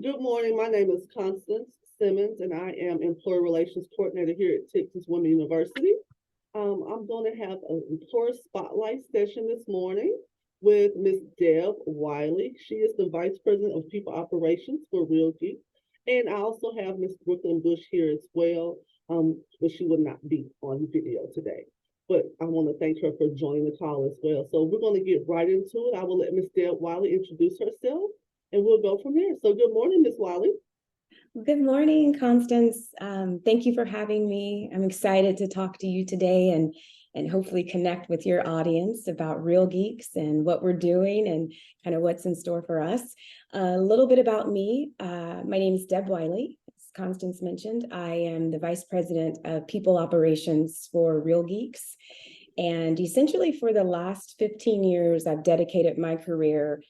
Good morning. My name is Constance Simmons, and I am Employer Relations Coordinator here at Texas Women University. I'm going to have an employer spotlight session this morning with Miss Deb Wiley. She is the Vice President of People Operations for Real Geeks. And I also have Miss Brooklyn Bush here as well, but she will not be on video today. But I want to thank her for joining the call as well. So we're going to get right into it. I will let Miss Deb Wiley introduce herself and we'll go from there. So good morning, Miss Wiley. Good morning, Constance. Thank you for having me. I'm excited to talk to you today and hopefully connect with your audience about Real Geeks and what we're doing and kind of what's in store for us. A little bit about me. My name is Deb Wiley. As Constance mentioned, I am the Vice President of People Operations for Real Geeks. And essentially for the last 15 years, I've dedicated my career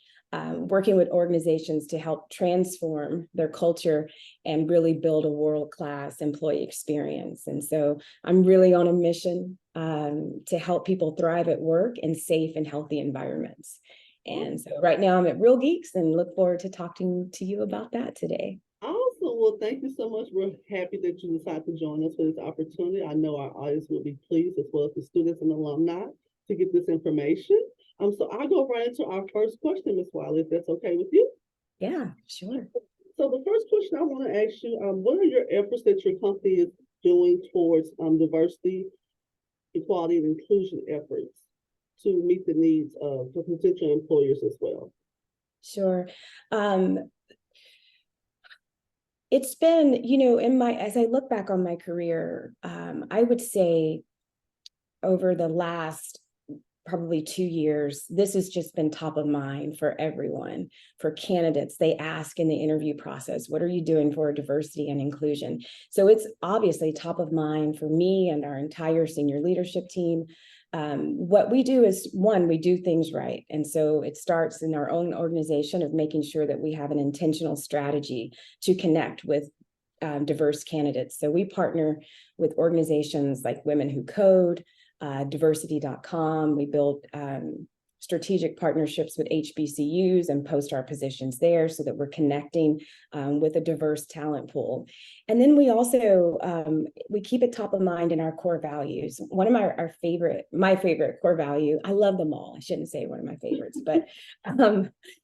working with organizations to help transform their culture and really build a world-class employee experience. And so I'm really on a mission to help people thrive at work in safe and healthy environments. And so right now I'm at Real Geeks and look forward to talking to you about that today. Awesome. Well, thank you so much. We're happy that you decided to join us for this opportunity. I know our audience will be pleased, as well as the students and alumni, to get this information. So I'll go right into our first question, Ms. Wiley, if that's okay with you. Yeah, sure. So the first question I want to ask you, what are your efforts that your company is doing towards diversity, equality, and inclusion efforts to meet the needs of the potential employers as well? Sure. It's been, as I look back on my career, I would say over the last probably 2 years, this has just been top of mind for everyone, for candidates. They ask in the interview process, what are you doing for diversity and inclusion? So it's obviously top of mind for me and our entire senior leadership team. What we do is, one, we do things right. And so it starts in our own organization of making sure that we have an intentional strategy to connect with diverse candidates. So we partner with organizations like Women Who Code, diversity.com. We build strategic partnerships with HBCUs and post our positions there so that we're connecting with a diverse talent pool. And then we also, we keep it top of mind in our core values. One of my favorite core value, I love them all. I shouldn't say one of my favorites, but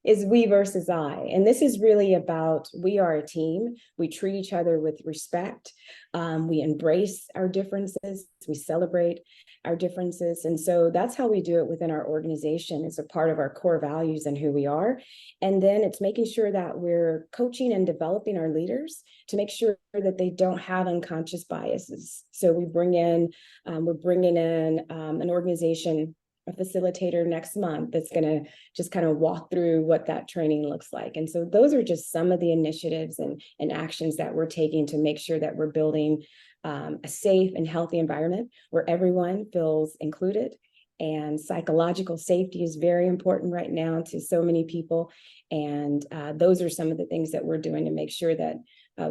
is we versus I. And this is really about, we are a team. We treat each other with respect. We embrace our differences. We celebrate our differences. And so that's how we do it within our organization. It's a part of our core values and who we are. And then it's making sure that we're coaching and developing our leaders to make sure that they don't have unconscious biases. So we're bringing in an organization, a facilitator next month that's going to just kind of walk through what that training looks like. And so those are just some of the initiatives and actions that we're taking to make sure that we're building a safe and healthy environment where everyone feels included. And psychological safety is very important right now to so many people. And those are some of the things that we're doing to make sure that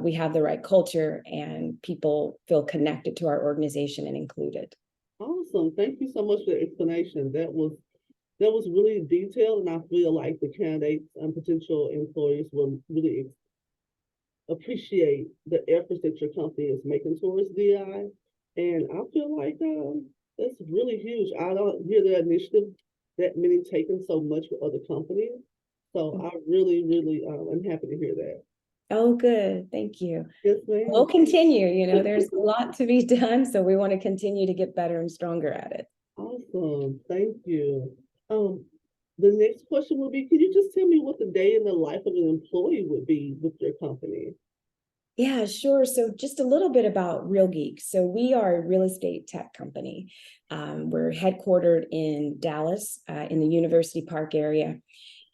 we have the right culture and people feel connected to our organization and included. Awesome. Thank you so much for the explanation. That was really detailed, and I feel like the candidates and potential employees will really appreciate the efforts that your company is making towards DI. And I feel like that's really huge. I don't hear the initiative that many taken so much with other companies. So I really, really am happy to hear that. Oh, good. Thank you. Yes, ma'am. We'll continue. There's a lot to be done. So we want to continue to get better and stronger at it. Awesome. Thank you. The next question will be, could you just tell me what the day in the life of an employee would be with your company? Yeah, sure. So just a little bit about Real Geeks. So we are a real estate tech company. We're headquartered in Dallas, in the University Park area.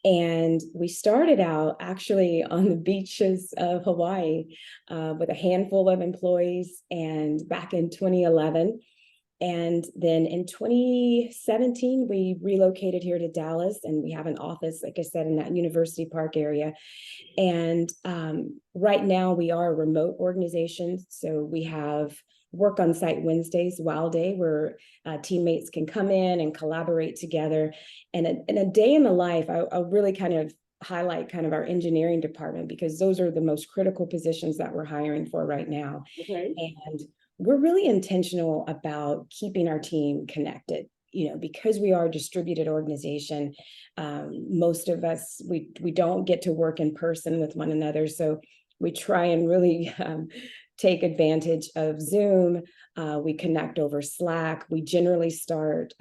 And we started out actually on the beaches of Hawaii with a handful of employees, and back in 2011. And then in 2017, we relocated here to Dallas, and we have an office, like I said, in that University Park area. And right now we are a remote organization. So we have work on site Wednesdays, Wild Day, where teammates can come in and collaborate together. And a day in the life, I'll really kind of highlight kind of our engineering department, because those are the most critical positions that we're hiring for right now. Okay. And we're really intentional about keeping our team connected. Because we are a distributed organization, most of us, we don't get to work in person with one another. So we try and really take advantage of Zoom. We connect over Slack. We generally start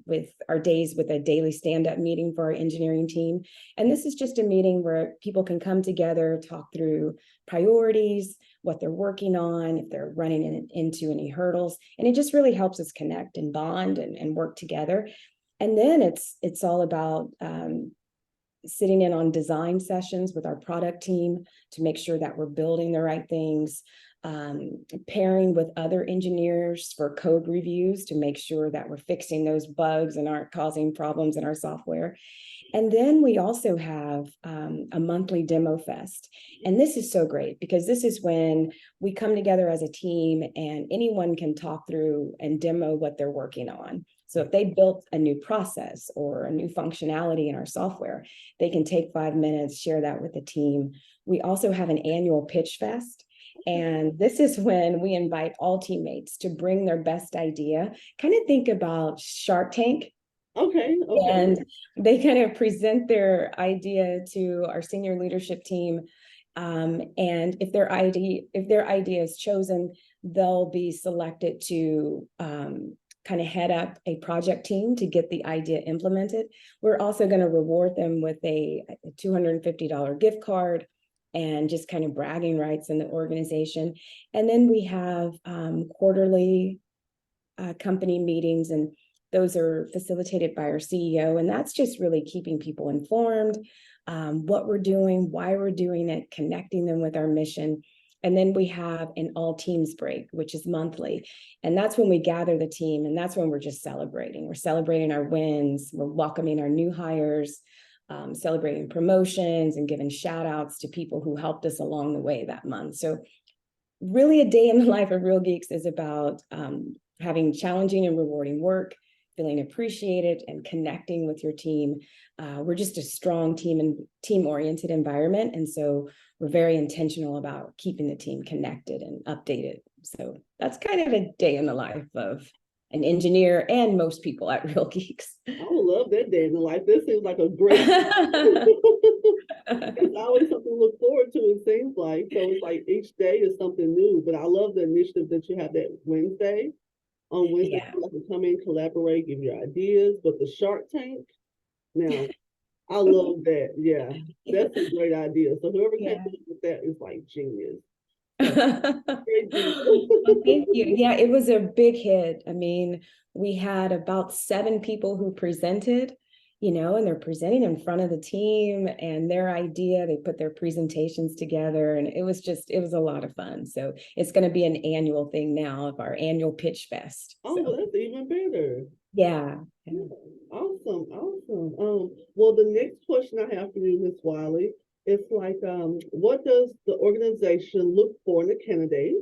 with our days with a daily stand-up meeting for our engineering team. And this is just a meeting where people can come together, talk through priorities, what they're working on, if they're running into any hurdles. And it just really helps us connect and bond and work together. And then it's all about sitting in on design sessions with our product team to make sure that we're building the right things, pairing with other engineers for code reviews to make sure that we're fixing those bugs and aren't causing problems in our software. And then we also have a monthly demo fest. And this is so great because this is when we come together as a team and anyone can talk through and demo what they're working on. So if they built a new process or a new functionality in our software, they can take 5 minutes, share that with the team. We also have an annual pitch fest. And this is when we invite all teammates to bring their best idea. Kind of think about Shark Tank. Okay. And they kind of present their idea to our senior leadership team. And if their idea is chosen, they'll be selected to kind of head up a project team to get the idea implemented. We're also going to reward them with a $250 gift card and just kind of bragging rights in the organization. And then we have quarterly company meetings, and those are facilitated by our CEO. And that's just really keeping people informed, what we're doing, why we're doing it, connecting them with our mission. And then we have an all teams break, which is monthly. And that's when we gather the team. And that's when we're just celebrating. We're celebrating our wins. We're welcoming our new hires, celebrating promotions and giving shout outs to people who helped us along the way that month. So really a day in the life of Real Geeks is about having challenging and rewarding work, feeling appreciated and connecting with your team. We're just a strong team and team-oriented environment. And so we're very intentional about keeping the team connected and updated. So that's kind of a day in the life of an engineer and most people at Real Geeks. I would love that day in the life. This seems like a great it's always something to look forward to, it seems like. So it's like each day is something new. But I love the initiative that you have that Wednesday. On Wednesday, Yeah. you can come in, collaborate, give your ideas. But the Shark Tank, now I love that. Yeah, that's a great idea. So whoever came up with that is like genius. Great genius. Well, thank you. Yeah, it was a big hit. I mean, we had about 7 people who presented, and they're presenting in front of the team and their idea. They put their presentations together, and it was a lot of fun. So it's going to be an annual thing now of our annual pitch fest. Oh, well, that's even better. Yeah. Awesome. Well, the next question I have for you, Ms. Wiley, is like, what does the organization look for in a candidate?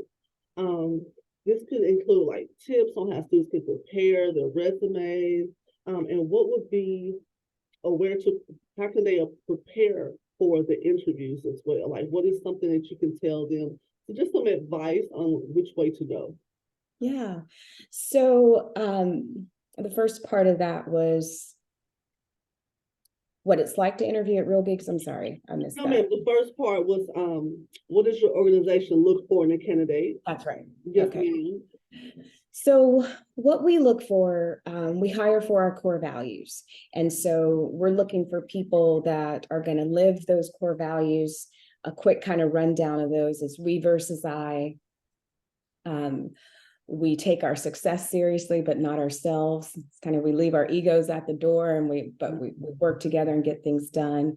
This could include like tips on how students can prepare their resumes, and what would be, or how can they prepare for the interviews as well? Like, what is something that you can tell them? So just some advice on which way to go. Yeah. So the first part of that was what it's like to interview at Real Geeks. I'm sorry, I missed No, that. ma'am, the first part was what does your organization look for in a candidate? That's right. Yes, Okay. ma'am. So what we look for, we hire for our core values. And so we're looking for people that are going to live those core values. A quick kind of rundown of those is we versus I. We take our success seriously, but not ourselves. It's kind of, we leave our egos at the door and we work together and get things done.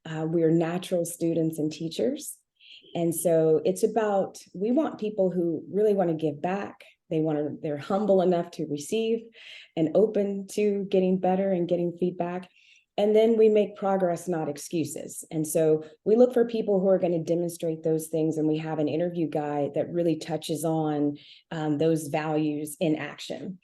We're natural students and teachers. And so it's about, we want people who really want to give back. They're humble enough to receive and open to getting better and getting feedback. And then we make progress, not excuses. And so we look for people who are going to demonstrate those things. And we have an interview guide that really touches on those values in action.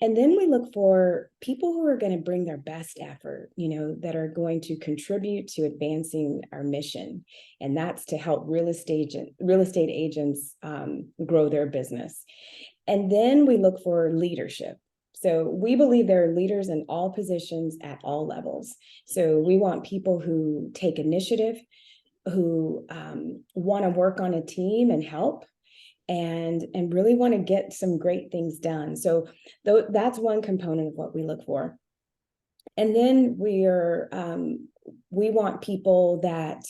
And then we look for people who are going to bring their best effort, that are going to contribute to advancing our mission. And that's to help real estate agents grow their business. And then we look for leadership. So we believe there are leaders in all positions at all levels. So we want people who take initiative, who want to work on a team and help, and really want to get some great things done. So that's one component of what we look for. And then we want people that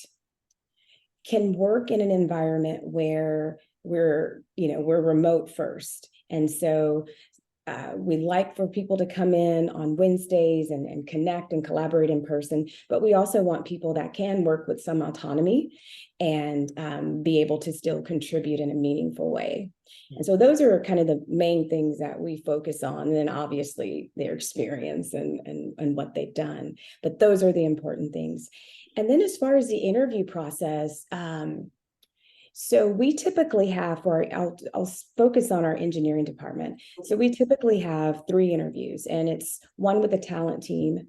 can work in an environment where we're remote first. And so we like for people to come in on Wednesdays and connect and collaborate in person, but we also want people that can work with some autonomy and be able to still contribute in a meaningful way. And so those are kind of the main things that we focus on. And then obviously their experience and what they've done, but those are the important things. And then as far as the interview process, so we typically have I'll focus on our engineering department. So we typically have 3 interviews, and it's one with the talent team.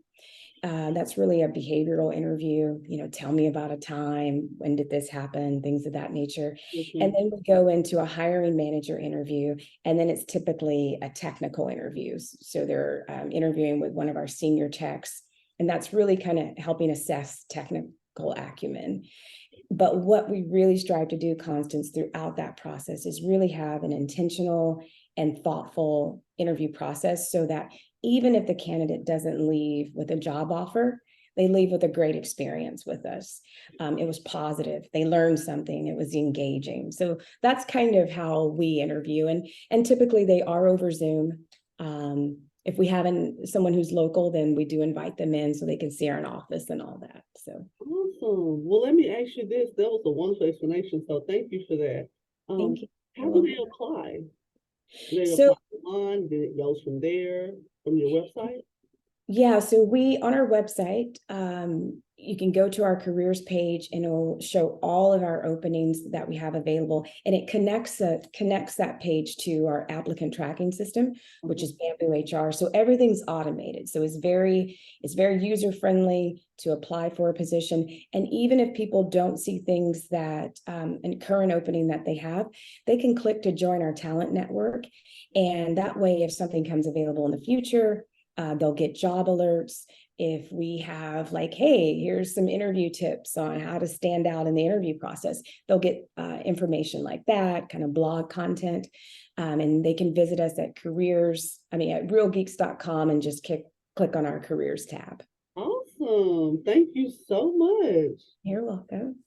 That's really a behavioral interview. Tell me about a time, when did this happen, things of that nature. Mm-hmm. And then we go into a hiring manager interview, and then it's typically a technical interviews. So they're interviewing with one of our senior techs, and that's really kind of helping assess technical acumen. But what we really strive to do, Constance, throughout that process is really have an intentional and thoughtful interview process, so that even if the candidate doesn't leave with a job offer, they leave with a great experience with us. It was positive. They learned something. It was engaging. So that's kind of how we interview. And typically they are over Zoom. If we have someone who's local, then we do invite them in so they can see our office and all that. So awesome. Well, let me ask you this. That was a wonderful explanation. So thank you for that. Thank you. How do they apply? Do they apply online? Then it goes from there, from your website? Yeah, so on our website, you can go to our careers page, and it'll show all of our openings that we have available, and it connects that page to our applicant tracking system, which is Bamboo HR. So everything's automated. So it's very user friendly to apply for a position. And even if people don't see things that in current opening that they have, they can click to join our talent network. And that way, if something comes available in the future, they'll get job alerts. If we have hey, here's some interview tips on how to stand out in the interview process, they'll get information like that, kind of blog content. And they can visit us at realgeeks.com and just click on our careers tab. Awesome. Thank you so much. You're welcome.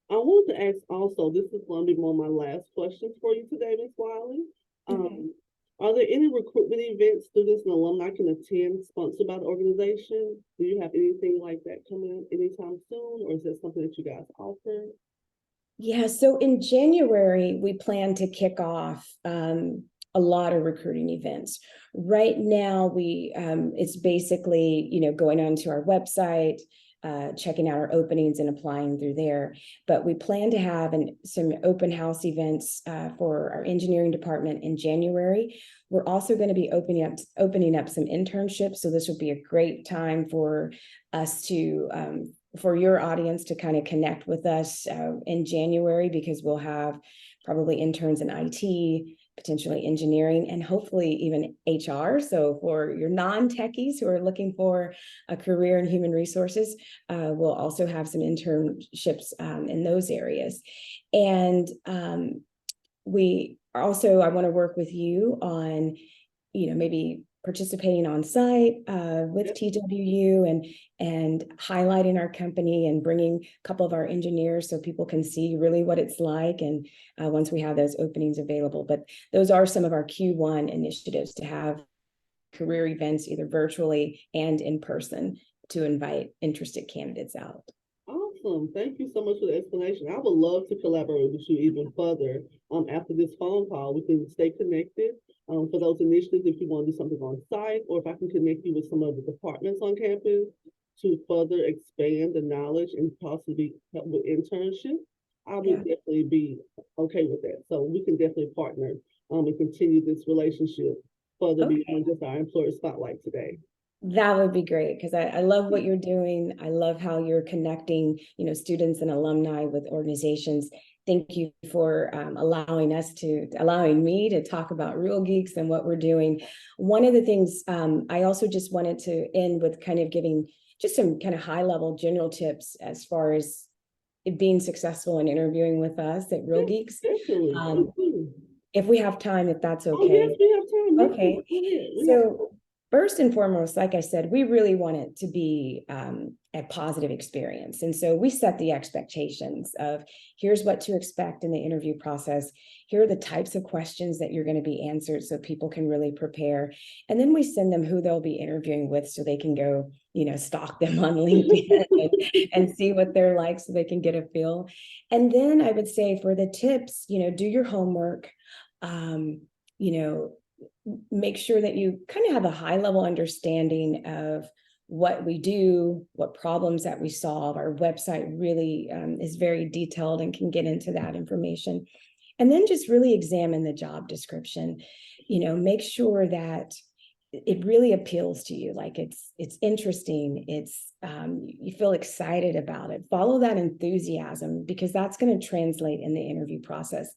I wanted to ask also, this is going to be one of my last questions for you today, Ms. Wiley. Okay. Are there any recruitment events students and alumni can attend sponsored by the organization? Do you have anything like that coming anytime soon, or is that something that you guys offer? Yeah, so in January, we plan to kick off a lot of recruiting events. Right now, it's basically, going onto our website, checking out our openings and applying through there. But we plan to have some open house events for our engineering department in January. We're also going to be opening up some internships. So this would be a great time for us for your audience to kind of connect with us in January, because we'll have probably interns in IT, potentially engineering, and hopefully even HR. So for your non-techies who are looking for a career in human resources, we'll also have some internships in those areas. And I want to work with you on, maybe participating on site with TWU and highlighting our company and bringing a couple of our engineers so people can see really what it's like, and once we have those openings available. But those are some of our Q1 initiatives, to have career events either virtually and in person to invite interested candidates out. Awesome. Thank you so much for the explanation. I would love to collaborate with you even further. After this phone call, we can stay connected for those initiatives if you want to do something on site, or if I can connect you with some of the departments on campus. to further expand the knowledge and possibly help with internship, I would Yeah. definitely be okay with that. So we can definitely partner and continue this relationship further Okay. beyond just our employer spotlight today. That would be great because I love what you're doing. I love how you're connecting, students and alumni with organizations. Thank you for allowing me to talk about Real Geeks and what we're doing. One of the things I also just wanted to end with kind of giving just some kind of high level general tips as far as it being successful in interviewing with us at Real Yes, Geeks. definitely. Um, if we have time, if that's Oh, yes, okay. we have time. Let's Okay. go ahead. We have time. So first and foremost, like I said, we really want it to be a positive experience. And so we set the expectations of here's what to expect in the interview process. Here are the types of questions that you're going to be answered so people can really prepare. And then we send them who they'll be interviewing with so they can go, stalk them on LinkedIn and see what they're like so they can get a feel. And then I would say for the tips, do your homework. You know, make sure that you kind of have a high level understanding of what we do, what problems that we solve. Our website really is very detailed and can get into that information. And then just really examine the job description. Make sure that it really appeals to you, like it's interesting, it's you feel excited about it. Follow that enthusiasm because that's going to translate in the interview process.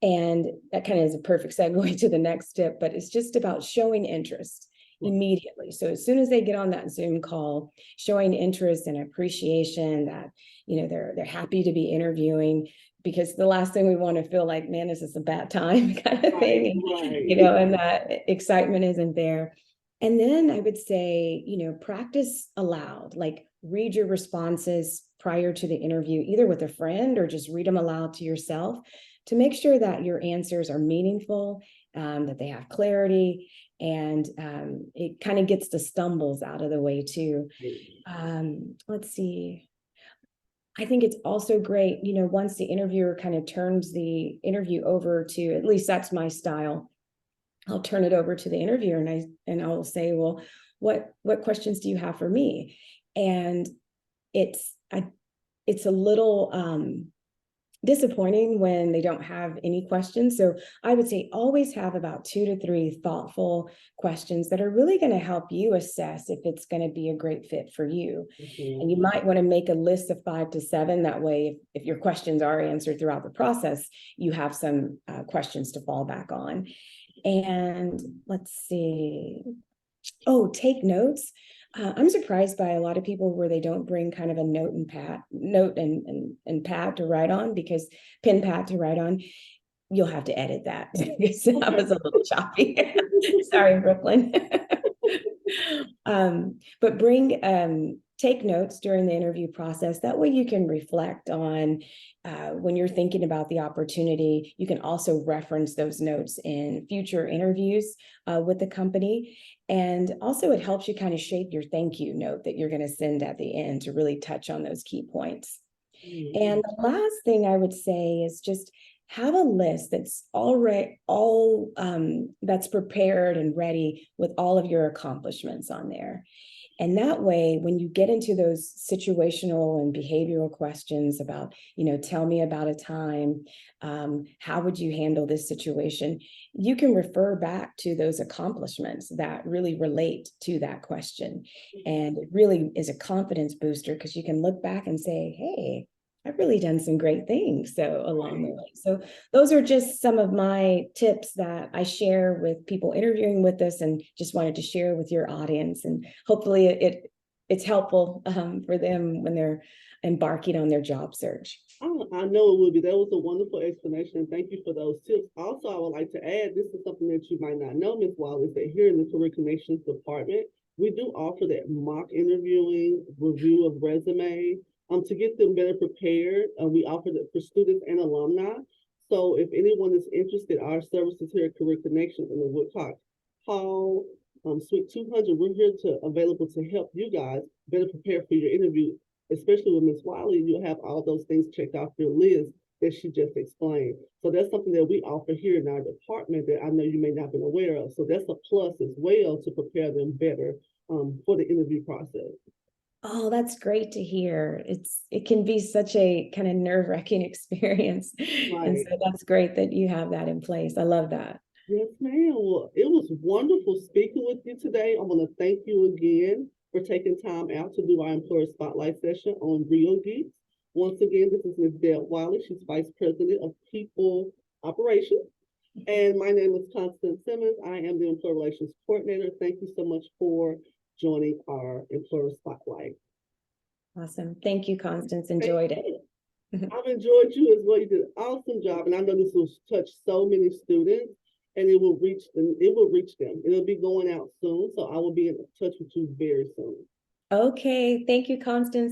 And that kind of is a perfect segue to the next tip, but it's just about showing interest immediately. So as soon as they get on that Zoom call, showing interest and appreciation that, they're happy to be interviewing, because the last thing we want to feel like, man, this is a bad time kind of thing. Right. And that excitement isn't there. And then I would say, practice aloud, like read your responses prior to the interview, either with a friend or just read them aloud to yourself to make sure that your answers are meaningful, that they have clarity, and it kind of gets the stumbles out of the way too. Let's see. I think it's also great, once the interviewer kind of turns the interview over to, at least that's my style, I'll turn it over to the interviewer and I will say, well, what questions do you have for me? And it's a little disappointing when they don't have any questions. So I would say always have about 2 to 3 thoughtful questions that are really going to help you assess if it's going to be a great fit for you. And you might want to make a list of 5 to 7. That way, if your questions are answered throughout the process, you have some questions to fall back on. And let's see. Oh, take notes. I'm surprised by a lot of people where they don't bring kind of a note and pad to write on, because pen pad to write on. You'll have to edit that because that was a little choppy. Sorry, Brooklyn. But take notes during the interview process. That way you can reflect on when you're thinking about the opportunity. You can also reference those notes in future interviews with the company. And also it helps you kind of shape your thank you note that you're going to send at the end to really touch on those key points. And the last thing I would say is just have a list that's that's prepared and ready with all of your accomplishments on there. And that way, when you get into those situational and behavioral questions about, tell me about a time, how would you handle this situation? You can refer back to those accomplishments that really relate to that question. And it really is a confidence booster because you can look back and say, hey, I've really done some great things along the way. So those are just some of my tips that I share with people interviewing with us, and just wanted to share with your audience. And hopefully it's helpful for them when they're embarking on their job search. I know it would be. That was a wonderful explanation. Thank you for those tips. Also, I would like to add, this is something that you might not know, Ms. Wallace, that here in the Career Connections Department, we do offer that mock interviewing review of resume to get them better prepared. We offer that for students and alumni. So if anyone is interested, our services here at Career Connections in the Woodcock Hall, Suite 200, we're here available to help you guys better prepare for your interview, especially with Ms. Wiley. You'll have all those things checked off your list that she just explained. So that's something that we offer here in our department that I know you may not have been aware of. So that's a plus as well to prepare them better for the interview process. Oh, that's great to hear. It can be such a kind of nerve-wracking experience. And Right. so that's great that you have that in place. I love that. Yes, ma'am. Well, it was wonderful speaking with you today. I want to thank you again for taking time out to do our employer spotlight session on Real Geeks. Once again, this is Ms. Deb Wiley. She's Vice President of People Operations. And my name is Constance Simmons. I am the Employer Relations Coordinator. Thank you so much for joining our Employer Spotlight. Awesome. Thank you, Constance. Thank Enjoyed it. you. I've enjoyed you as well. You did an awesome job, and I know this will touch so many students, and it will reach them. It will reach them. It'll be going out soon, so I will be in touch with you very soon. Okay. Thank you, Constance.